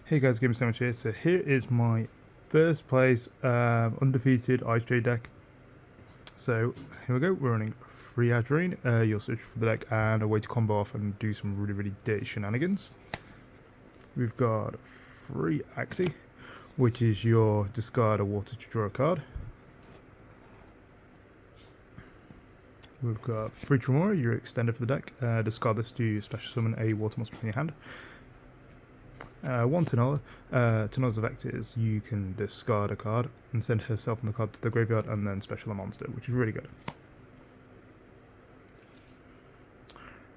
Hey guys, Game Sandwich here. So here is my first place undefeated icejade deck. So here we go. We're running free Adrene. You'll search for the deck and a way to combo off and do some really dirty shenanigans. We've got free Axie, which is your discard a water to draw a card. We've got free Tremora, your extender for the deck. Discard this to special summon a water monster from your hand. One Tanola. Tanola's effect is you can discard a card and send herself and the card to the graveyard and then special a monster, which is really good.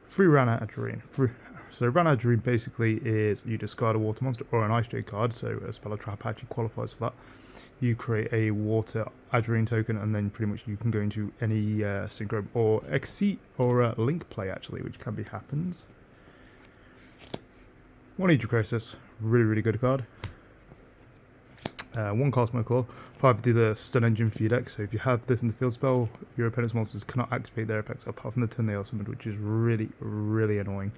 Free Rana Adrene. So Rana Adrene basically is you discard a water monster or an icejade card, so a spell or trap actually qualifies for that. You create a water Adrene token and then pretty much you can go into any synchro or exceed or link play actually, which can be happens. One Aegis, really good card. One Cosmo Claw, 5 do the stun engine for your deck, so if you have this in the field spell, your opponent's monsters cannot activate their effects apart from the turn they are summoned, which is really annoying.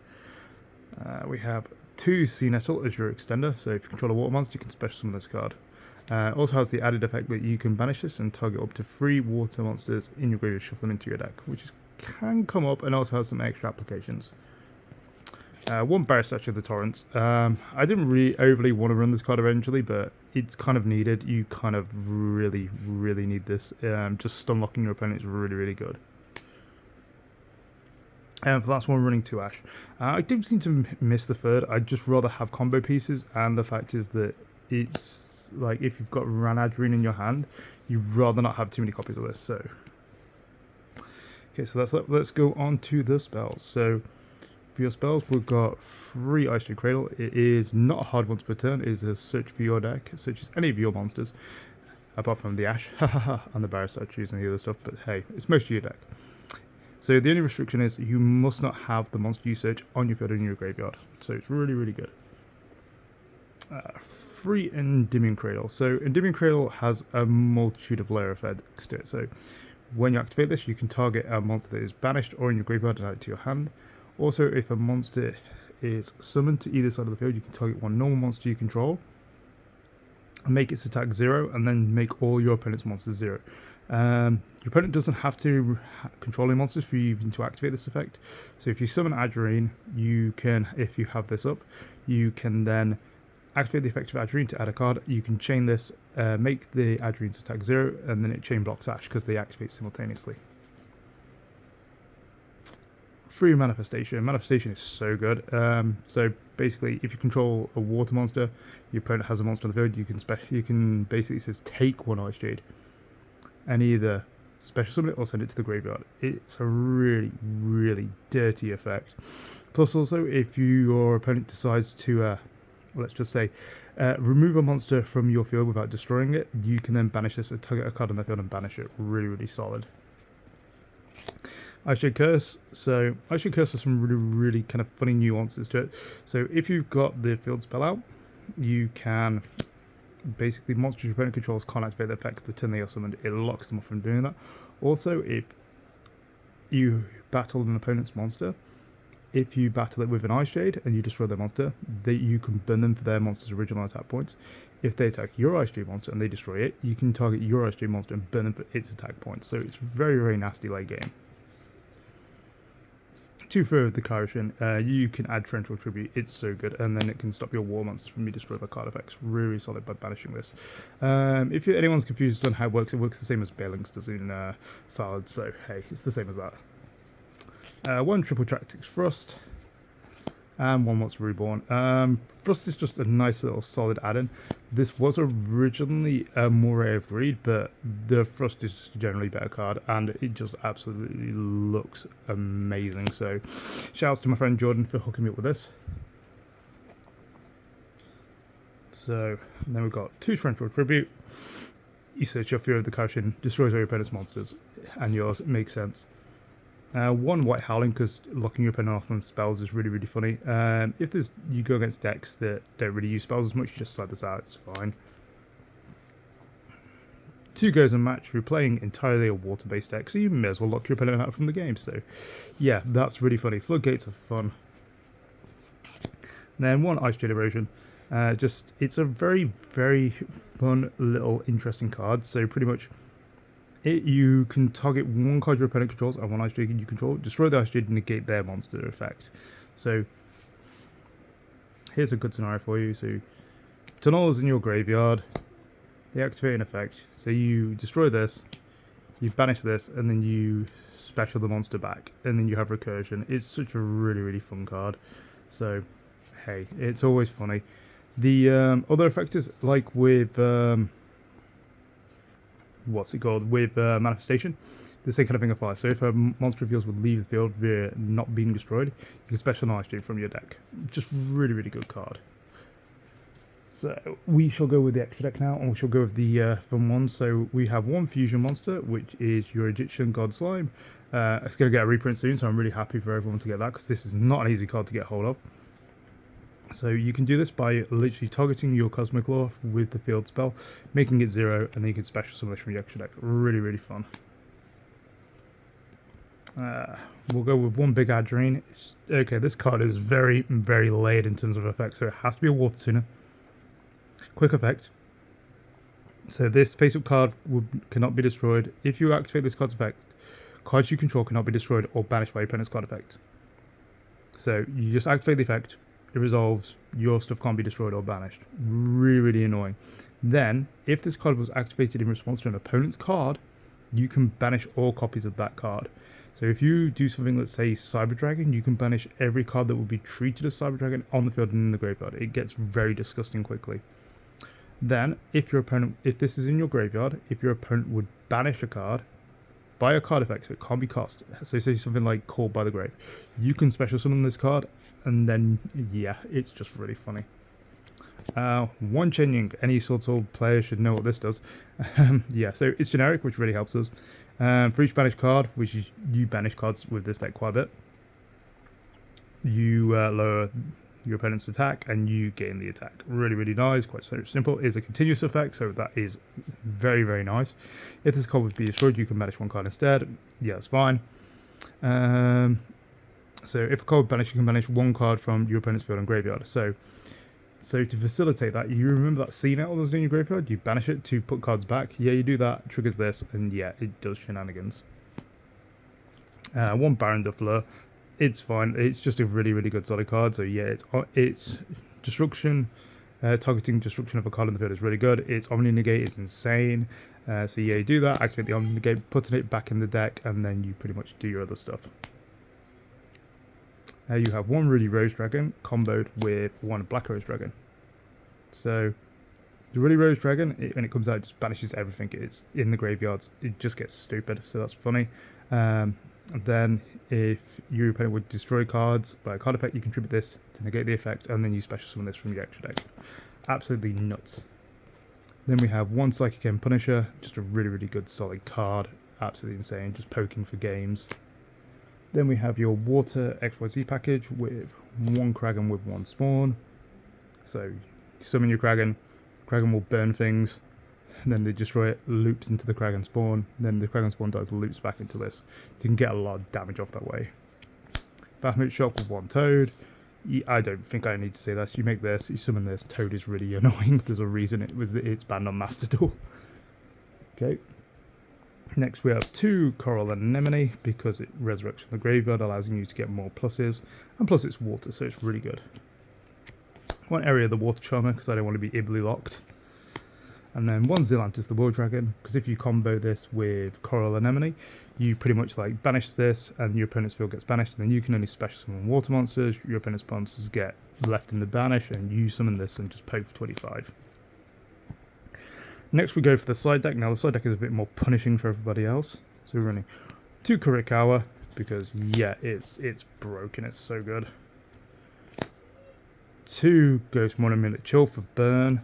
We have 2 Sea Nettle as your extender, so if you control a water monster, you can special summon this card. Also has the added effect that you can banish this and target up to 3 water monsters in your graveyard, shuffle them into your deck, which can come up and also has some extra applications. One Barrier Statue of the Torrents. I didn't really overly want to run this card eventually, but it's kind of needed. You kind of really need this. Just stun locking your opponent is really good. And for the last one, running 2 Ash. I don't seem to miss the third. I'd just rather have combo pieces, and the fact is that it's like if you've got Ranadrine in your hand, you'd rather not have too many copies of this. So, okay, so let's go on to the spells. So, for your spells, we've got free icejade Cradle. It is not a hard once per turn. It is a search for your deck. It searches any of your monsters, apart from the Ash, and the Barrier Statues and the other stuff. But hey, it's most of your deck. So the only restriction is you must not have the monster you search on your field or in your graveyard. So it's really good. Free Endymion Cradle. So Endymion Cradle has a multitude of layer effects to it. So when you activate this, you can target a monster that is banished or in your graveyard and add it to your hand. Also, if a monster is summoned to either side of the field, you can target one normal monster you control and make its attack 0, and then make all your opponent's monsters 0. Your opponent doesn't have to control any monsters for you even to activate this effect. So if you summon Adrene, you can, if you have this up, you can then activate the effect of Adrene to add a card. You can chain this, make the Adrene's attack 0, and then it chain blocks Ash because they activate simultaneously. Free Manifestation. Manifestation is so good. So basically, if you control a water monster, your opponent has a monster on the field. You can basically says take one icejade and either special summon it or send it to the graveyard. It's a really dirty effect. Plus, also, if your opponent decides to, let's just say, remove a monster from your field without destroying it, you can then banish this and target a card on the field and banish it. Really solid. Icejade Curse. So Icejade Curse has some really kind of funny nuances to it. So if you've got the field spell out, you can basically monsters your opponent controls can't activate the effects the turn they are summoned. It locks them off from doing that. Also, if you battle an opponent's monster, if you battle it with an Icejade and you destroy their monster, you can burn them for their monster's original attack points. If they attack your Icejade monster and they destroy it, you can target your Icejade monster and burn them for its attack points. So it's very nasty late game. 2 for the Kairashin, you can add Torrential Tribute, it's so good, and then it can stop your war monsters from being destroyed by card effects. Really solid by banishing this. If anyone's confused on how it works the same as Balings does in Salad, so hey, it's the same as that. 1 Triple Tactics Frost, and 1 Monster Reborn. Frost is just a nice little solid add-in. This was originally a Moray of Greed, but the Frost is generally a better card, and it just absolutely looks amazing. So, shouts to my friend Jordan for hooking me up with this. So, then we've got 2 Torrential Tribute. You search your Fury of the Kairashin, destroys all your opponent's monsters, and yours. It makes sense. 1 White Howling, because locking your opponent off on spells is really funny. If you go against decks that don't really use spells as much, you just slide this out, it's fine. 2 goes in match, you're playing entirely a water-based deck, so you may as well lock your opponent out from the game. So yeah, that's really funny. Floodgates are fun. And then 1 Icejade Erosion. It's a very, very fun little interesting card. So pretty much you can target one card your opponent controls and one icejade you control, destroy the icejade and negate their monster effect. So here's a good scenario for you. So Tunnel is in your graveyard, they activate an effect, so you destroy this, you banish this, and then you special the monster back, and then you have recursion. It's such a really, really fun card. So hey, it's always funny. The other effect is like with what's it called, with manifestation, the same kind of thing applies. So if a monster of yours would leave the field via not being destroyed, you can special an icejade from your deck. Just really, really good card. So we shall go with the extra deck now, and we shall go with the fun ones. So we have one fusion monster, which is your Egyptian God Slime. It's going to get a reprint soon, so I'm really happy for everyone to get that, because this is not an easy card to get hold of. So you can do this by literally targeting your Cosmic Law with the field spell, making it 0, and then you can special summon this from your extra deck. Really, really fun. We'll go with one big Adrene. Okay, this card is very, very layered in terms of effects, so it has to be a Water Tuner. Quick effect. So this face-up card cannot be destroyed. If you activate this card's effect, cards you control cannot be destroyed or banished by your opponent's card effect. So you just activate the effect, it resolves, your stuff can't be destroyed or banished. Really, really annoying. Then, if this card was activated in response to an opponent's card, you can banish all copies of that card. So if you do something, let's say Cyber Dragon, you can banish every card that would be treated as Cyber Dragon on the field and in the graveyard. It gets very disgusting quickly. Then, if this is in your graveyard, if your opponent would banish a card by a card effect, so it can't be cost. So say something like Called by the Grave, you can special summon this card, and then yeah, it's just really funny. One changing, any Sword Soul player should know what this does. Yeah, so it's generic, which really helps us. For each banished card, which is you banish cards with this deck quite a bit, you lower your opponent's attack and you gain the attack. Really, really nice, quite so simple. It's a continuous effect, so that is very, very nice. If this card would be destroyed, you can banish one card instead. Yeah, that's fine. So if a card would banish, you can banish one card from your opponent's field and graveyard. So to facilitate that, you remember that C nettle that's in your graveyard, you banish it to put cards back. Yeah, you do that, triggers this, and yeah, it does shenanigans. One Baron de Fleur. It's fine. It's just a really, really good solid card. So yeah, it's destruction, targeting destruction of a card in the field is really good. Its Omni Negate is insane. So yeah, you do that, activate the Omni Negate, putting it back in the deck, and then you pretty much do your other stuff. You have one Rudy Rose Dragon comboed with one Black Rose Dragon. So the Rudy Rose Dragon, when it comes out, it just banishes everything it's in the graveyards. It just gets stupid, so that's funny. Then if your opponent would destroy cards by a card effect, you contribute this to negate the effect, and then you special summon this from your extra deck. Absolutely nuts. Then we have one Psychic M Punisher, just a really, really good solid card. Absolutely insane, just poking for games. Then we have your Water XYZ package with one Kragan with one Spawn. So you summon your Kragan will burn things, and then they destroy it, loops into the Kragan spawn, then the Kragan spawn dies, loops back into this. So you can get a lot of damage off that way. Bahamut Shock with one Toad. I don't think I need to say that. You make this, you summon this, Toad is really annoying. There's a reason it's banned on Master Duel. Okay. Next we have two Coral Anemone, because it resurrects from the graveyard, allowing you to get more pluses, and plus it's water, so it's really good. One Area of the Water Charmer, because I don't want to be Ibly locked. And then one Zilantis the War Dragon, because if you combo this with Coral Anemone, you pretty much like banish this, and your opponent's field gets banished, and then you can only special summon water monsters, your opponent's monsters get left in the banish, and you summon this and just poke for 25. Next we go for the side deck. Now the side deck is a bit more punishing for everybody else. So we're running two Kurikawa, because yeah, it's broken, it's so good. Two Ghost Monument Chill for burn.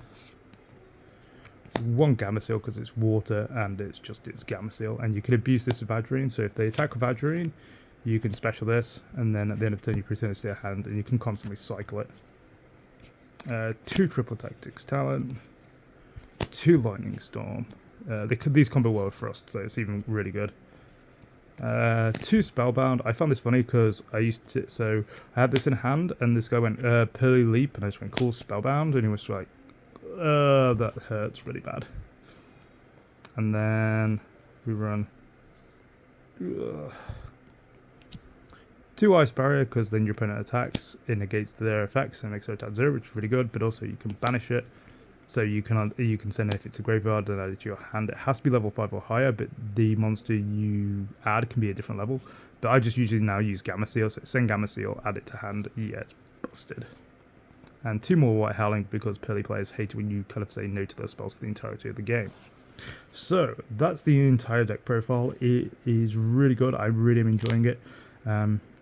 One Gamma Seal because it's water and it's Gamma Seal, and you can abuse this with Adrene. So if they attack with Adrene, you can special this, and then at the end of the turn you return it to your hand, and you can constantly cycle it. Two Triple Tactics Talent, two Lightning Storm. These combo well with Frost, so it's even really good. 2 Spellbound. I found this funny because I had this in hand, and this guy went Pearly Leap, and I just went cool Spellbound, and he was like, that hurts really bad. And then we run 2 Ice Barrier, because then your opponent attacks, it negates their effects and makes their attack 0, which is really good, but also you can banish it. So you can send it if it's a graveyard and add it to your hand. It has to be level 5 or higher, but the monster you add can be a different level. But I just usually now use Gamma Seal, so send Gamma Seal, add it to hand. Yeah, it's busted. And 2 more White Howling, because Pearly players hate it when you kind of say no to those spells for the entirety of the game. So that's the entire deck profile. It is really good. I really am enjoying it.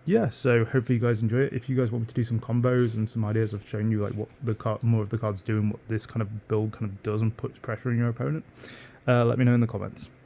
Yeah, so hopefully you guys enjoy it. If you guys want me to do some combos and some ideas of showing you like what the more of the cards do and what this kind of build kind of does and puts pressure on your opponent, let me know in the comments.